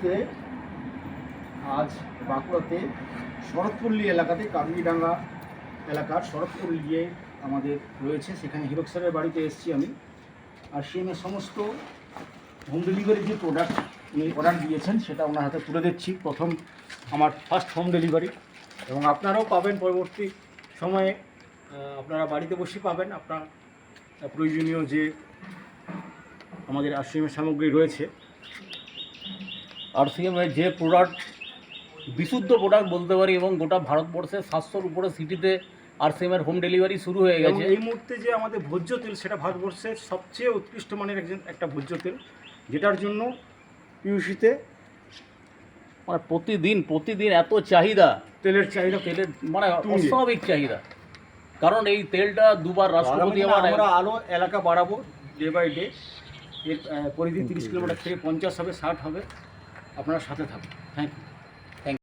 মুহূর্তে আজ বাঁকুড়াতে শরৎপল্লী এলাকাতে কান্দিডাঙ্গা এলাকার শরৎপল্লী আমাদের রয়েছে, সেখানে হিরক স্যারের বাড়িতে এসেছি আমি। আর সিএমের সমস্ত হোম ডেলিভারি যে প্রোডাক্ট উনি অর্ডার দিয়েছেন সেটা ওনার হাতে তুলে দিচ্ছি। প্রথম আমার ফার্স্ট হোম ডেলিভারি, এবং আপনারাও পাবেন পরবর্তী সময়ে। আপনারা বাড়িতে বসে পাবেন আপনার প্রয়োজনীয় যে আমাদের আরসিএমের সামগ্রী রয়েছে। আরসিএমের যে প্রোডাক্ট, বিশুদ্ধ প্রোডাক্ট বলতে পারি, এবং গোটা ভারতবর্ষে 700-র উপরে সিটিতে আরসিএমের হোম ডেলিভারি শুরু হয়ে এবং গেছে। এই মুহূর্তে যে আমাদের ভোজ্য তেল, সেটা ভারতবর্ষের সবচেয়ে উৎকৃষ্ট মানের একটা ভোজ্য তেল, যেটার জন্য পিউসিতে মানে প্রতিদিন এত চাহিদা, তেলের চাহিদা তেলের মানে তুঙ্গে। অস্বাভাবিক চাহিদা। কারণ এই তেলটা দুবার রাষ্ট্রপতি আমরা আরও এলাকা বাড়াবো ডে বাই ডে। এর পরিধি 30 কিলোমিটার থেকে 50 হবে, 60 হবে। আপনারা সাথে থাকুন। Thank you.